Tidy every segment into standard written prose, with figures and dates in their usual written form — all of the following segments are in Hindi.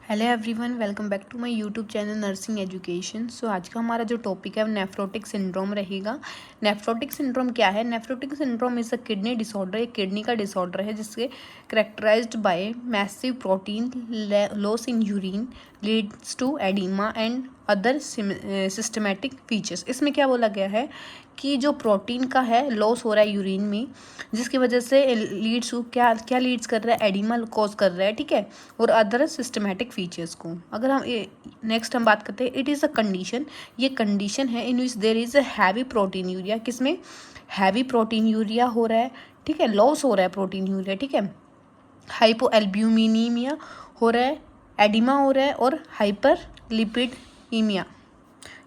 Hello everyone, welcome back to my YouTube channel nursing education. So आज का हमारा जो टॉपिक है वो नेफ्रोटिक सिंड्रोम रहेगा। नेफ्रोटिक सिंड्रोम क्या है? Nephrotic syndrome is a kidney disorder, एक किडनी का डिसऑर्डर है जिसके characterized by massive protein loss in urine leads to edema and other systematic features. इसमें क्या बोला गया है कि जो प्रोटीन का है लॉस हो रहा है यूरिन में, जिसकी वजह से लीड्स क्या क्या लीड्स कर रहा है, एडिमा कॉज कर रहा है, ठीक है, और अदर सिस्टमेटिक फीचर्स को। अगर हम नेक्स्ट हम बात करते हैं, इट इज़ अ कंडीशन, ये कंडीशन है in which there is a heavy proteinuria. किसमें हैवी प्रोटीन यूरिया हो रहा है, ठीक है, लॉस हो रहा है प्रोटीन यूरिया, ठीक है, हाइपो एल्ब्यूमिनीमिया हो रहा है, एडिमा हो रहा है और हाइपर लिपिडीमिया,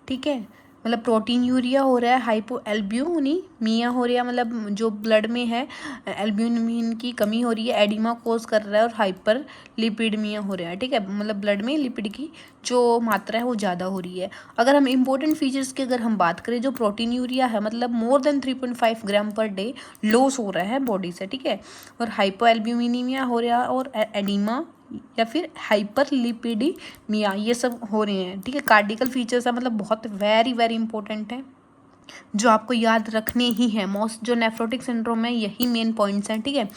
ठीक है, मतलब प्रोटीन यूरिया हो रहा है, हाइपो एल्ब्यूमिनिया हो रहा है, मतलब जो ब्लड में है एल्ब्यूमिन की कमी हो रही है, एडिमा कोज कर रहा है और हाइपर लिपिडमिया हो रहा है, ठीक है, मतलब ब्लड में लिपिड की जो मात्रा है वो ज़्यादा हो रही है। अगर हम इंपॉर्टेंट फीचर्स की अगर हम बात करें, जो प्रोटीन यूरिया है मतलब मोर देन 3.5 ग्राम पर डे लॉस हो रहा है बॉडी से, ठीक है, और हाइपो एल्ब्यूमिनिमिया हो रहा है और एडिमा या फिर हाइपर लिपिडीमिया ये सब हो रहे हैं, ठीक है। कार्डिकल फीचर्स है, मतलब बहुत वेरी वेरी इंपॉर्टेंट है जो आपको याद रखने ही है। मोस्ट जो नेफ्रोटिक सिंड्रोम है यही मेन पॉइंट्स हैं, ठीक है।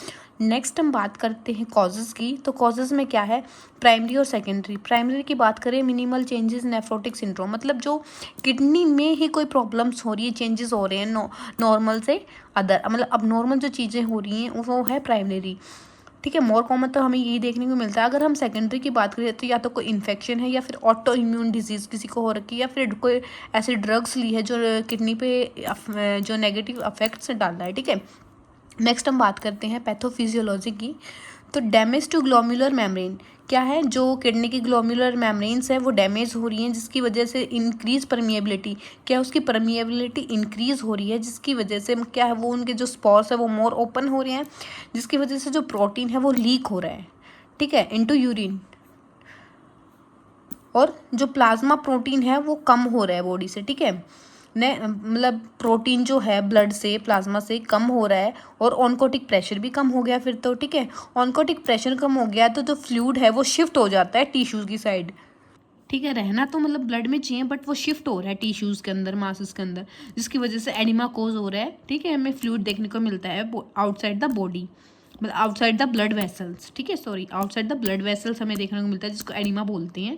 नेक्स्ट हम बात करते हैं कॉजेज़ की। तो कॉजेज़ में क्या है, प्राइमरी और सेकेंडरी। प्राइमरी की बात करें, मिनिमल चेंजेस नेफ्रोटिक सिंड्रोम, मतलब जो किडनी में ही कोई प्रॉब्लम्स हो रही है, चेंजेस हो रहे हैं नॉर्मल से अदर, मतलब अब नॉर्मल जो चीज़ें हो रही हैं वो है प्राइमरी, ठीक है। मोर कॉमन तो हमें यही देखने को मिलता है। अगर हम सेकेंडरी की बात करें तो या तो कोई इन्फेक्शन है या फिर ऑटो इम्यून डिजीज़ किसी को हो रखी है, या फिर कोई ऐसी ड्रग्स ली है जो किडनी पे जो नेगेटिव अफेक्ट्स डाल रहा है, ठीक है। नेक्स्ट हम बात करते हैं पैथोफिजियोलॉजी की। तो डैमेज टू ग्लोम्युलर मेम्ब्रेन क्या है, जो किडनी की ग्लोम्युलर मेम्ब्रेन्स है वो डैमेज हो रही हैं, जिसकी वजह से इंक्रीज परमिएबिलिटी, क्या उसकी परमिएबिलिटी इंक्रीज हो रही है, जिसकी वजह से क्या है वो उनके जो स्पॉर्स है वो मोर ओपन हो रहे हैं, जिसकी वजह से जो प्रोटीन है वो लीक हो रहा है, ठीक है, इनटू यूरिन, और जो प्लाज्मा प्रोटीन है वो कम हो रहा है बॉडी से, ठीक है, ने मतलब प्रोटीन जो है ब्लड से प्लाज्मा से कम हो रहा है, और ऑनकोटिक प्रेशर भी कम हो गया फिर तो, ठीक है। ऑनकोटिक प्रेशर कम हो गया तो जो फ्लूइड है वो शिफ्ट हो जाता है टिश्यूज़ की साइड, ठीक है, रहना तो मतलब ब्लड में चाहिए बट वो शिफ्ट हो रहा है टिश्यूज़ के अंदर, मासेस के अंदर, जिसकी वजह से एडिमा कोज हो रहा है, ठीक है, हमें फ्लूइड देखने को मिलता है आउटसाइड द बॉडी, मतलब आउटसाइड द ब्लड वेसल्स, ठीक है, sorry, outside the blood vessels हमें देखने को मिलता है, जिसको एडिमा बोलते हैं।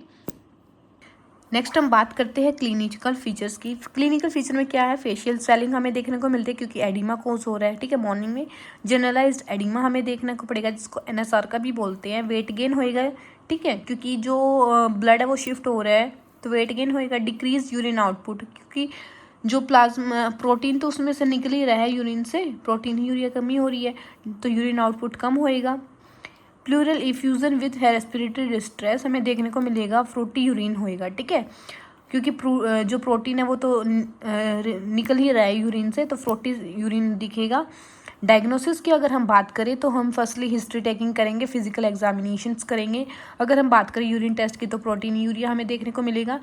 नेक्स्ट हम बात करते हैं क्लिनिकल फीचर्स की। क्लिनिकल फीचर में क्या है, फेशियल स्वेलिंग हमें देखने को मिलती है क्योंकि एडिमा कोज हो रहा है, ठीक है, मॉर्निंग में। जनरलाइज्ड एडिमा हमें देखने को पड़ेगा, जिसको एनएसआर का भी बोलते हैं। वेट गेन होएगा, ठीक है, क्योंकि जो ब्लड है वो शिफ्ट हो रहा है तो वेट गेन होएगा। डिक्रीज यूरिन आउटपुट, क्योंकि जो प्लाज्मा प्रोटीन तो उसमें से निकल ही रहा है यूरिन से, प्रोटीन यूरिया कमी हो रही है तो यूरिन आउटपुट कम होएगा। Pleural effusion with respiratory distress हमें देखने को मिलेगा, फ्रूटी यूरिन होएगा, ठीक है, क्योंकि जो प्रोटीन है वो तो निकल ही रहा है यूरिन से, तो फ्रूटी यूरिन दिखेगा। डायग्नोसिस की अगर हम बात करें तो हम फर्स्टली हिस्ट्री टेकिंग करेंगे, फिजिकल एग्जामिनेशंस करेंगे। अगर हम बात करें यूरिन टेस्ट की तो प्रोटीन यूरिया हमें देखने को मिलेगा।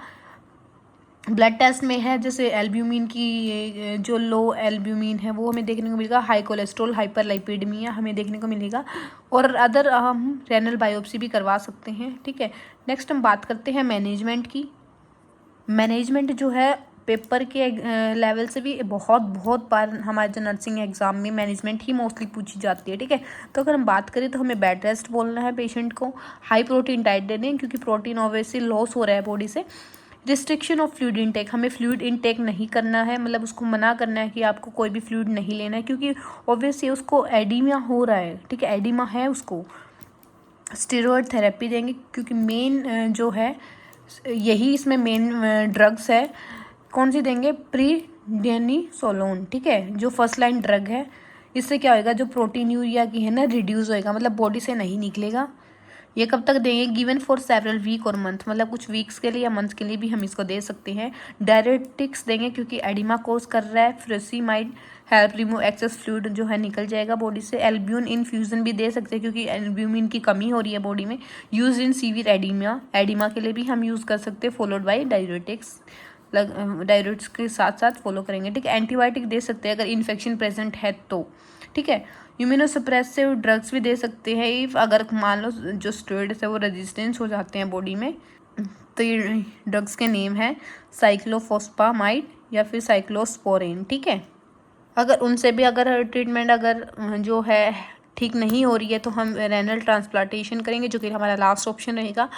ब्लड टेस्ट में है जैसे एल्ब्यूमिन की, जो लो एल्ब्यूमिन है वो हमें देखने को मिलेगा। हाई कोलेस्ट्रॉल, हाइपरलाइपिडमिया हमें देखने को मिलेगा, और अदर हम रेनल बायोप्सी भी करवा सकते हैं, ठीक है। नेक्स्ट हम बात करते हैं मैनेजमेंट की। मैनेजमेंट जो है पेपर के लेवल से भी बहुत बहुत बार हमारे जो नर्सिंग एग्जाम में मैनेजमेंट ही मोस्टली पूछी जाती है, ठीक है। तो अगर हम बात करें तो हमें बेड रेस्ट बोलना है पेशेंट को, हाई प्रोटीन डाइट दे दें क्योंकि प्रोटीन ऑब्वियसली लॉस हो रहा है बॉडी से। रिस्ट्रिक्शन ऑफ फ्लूइड इनटेक, हमें फ्लूइड इनटेक नहीं करना है, मतलब उसको मना करना है कि आपको कोई भी फ्लूइड नहीं लेना है, क्योंकि ऑब्वियसली उसको एडीमा हो रहा है, ठीक है, एडीमा है उसको। स्टेरॉयड थेरेपी देंगे क्योंकि मेन जो है यही इसमें मेन ड्रग्स है। कौन सी देंगे, प्रीडेनिसोलोन, ठीक है, जो फर्स्ट लाइन ड्रग है। इससे क्या होएगा, जो प्रोटीन यूरिया की है ना रिड्यूस होएगा, मतलब बॉडी से नहीं निकलेगा। ये कब तक देंगे, गिवन फॉर सेवरल वीक और मंथ, मतलब कुछ वीक्स के लिए या मंथ के लिए भी हम इसको दे सकते हैं। डायरेटिक्स देंगे क्योंकि एडिमा कोर्स कर रहा है। फ्रेसिमाइड हेल्प रिमूव एक्सेस फ्लूइड जो है निकल जाएगा बॉडी से। एल्ब्यून इन्फ्यूजन भी दे सकते हैं क्योंकि एल्ब्यूमिन की कमी हो रही है बॉडी में। Use in severe oedema, oedema के लिए भी हम यूज़ कर सकते हैं, फॉलोड बाई डायरेटिक्स, डायरेटिक्स के साथ साथ फॉलो करेंगे, ठीक है। एंटीबायोटिक दे सकते हैं अगर इन्फेक्शन प्रेजेंट है तो, ठीक है। इम्यूनोसप्रेसिव ड्रग्स भी दे सकते हैं इफ़ अगर मान लो जो स्टेरॉइड्स है वो रेजिस्टेंस हो जाते हैं बॉडी में। तो ये ड्रग्स के नेम है साइक्लोफॉस्फामाइड या फिर साइक्लोस्पोरिन, ठीक है। अगर उनसे भी अगर ट्रीटमेंट अगर जो है ठीक नहीं हो रही है तो हम रेनल ट्रांसप्लांटेशन करेंगे, जो कि हमारा लास्ट ऑप्शन रहेगा।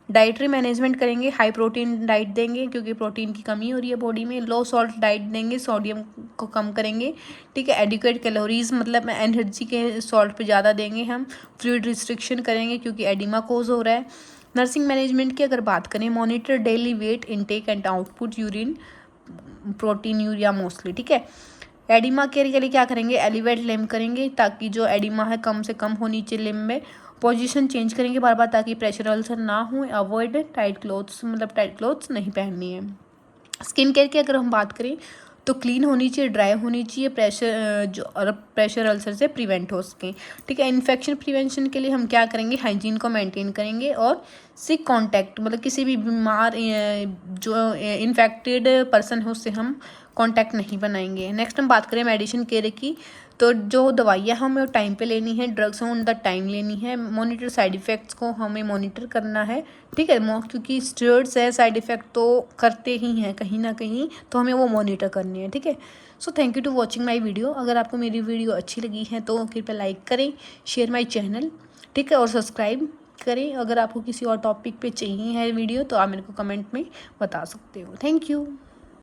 डाइटरी मैनेजमेंट करेंगे, हाई प्रोटीन डाइट देंगे क्योंकि प्रोटीन की कमी हो रही है बॉडी में। लो सॉल्ट डाइट देंगे, सोडियम को कम करेंगे, ठीक है। एडिक्वेट कैलोरीज मतलब एनर्जी के सॉल्ट पे ज़्यादा देंगे हम। फ्लूइड रिस्ट्रिक्शन करेंगे क्योंकि एडिमा कोज हो रहा है। नर्सिंग मैनेजमेंट की अगर बात करें, monitor daily wait intake and output, urine, protein, urea mostly, ठीक है। एडिमा केयर के लिए क्या करेंगे, एलिवेट लिम्ब करेंगे ताकि जो एडिमा है कम से कम हो नीचे लिम्ब में। पोजीशन चेंज करेंगे बार बार ताकि प्रेशर अल्सर ना हो। अवॉइड टाइट क्लोथ्स, मतलब टाइट क्लोथ्स नहीं पहननी है। स्किन केयर की अगर हम बात करें तो क्लीन होनी चाहिए, ड्राई होनी चाहिए, प्रेशर अल्सर से प्रिवेंट हो सके, ठीक है। इन्फेक्शन प्रिवेंशन के लिए हम क्या करेंगे, हाइजीन को मेंटेन करेंगे और सिक कांटेक्ट मतलब किसी भी बीमार जो इन्फेक्टेड पर्सन है उससे हम कांटेक्ट नहीं बनाएंगे। नेक्स्ट हम बात करें मेडिसिन केयर की, तो जो दवाइयाँ हमें टाइम पे लेनी है, ड्रग्स हैं उन द टाइम लेनी है। मॉनिटर साइड इफ़ेक्ट्स को हमें मॉनिटर करना है, ठीक है। क्योंकि स्टेरॉइड्स है साइड इफ़ेक्ट तो करते ही हैं कहीं ना कहीं, तो हमें वो मॉनिटर करनी है, ठीक है। So thank you to watching my video. अगर आपको मेरी वीडियो अच्छी लगी है तो कृपया लाइक करें, शेयर माई चैनल, ठीक है, और सब्सक्राइब करें। अगर आपको किसी और टॉपिक पे चाहिए है वीडियो तो आप मेरे को कमेंट में बता सकते हो। Thank you.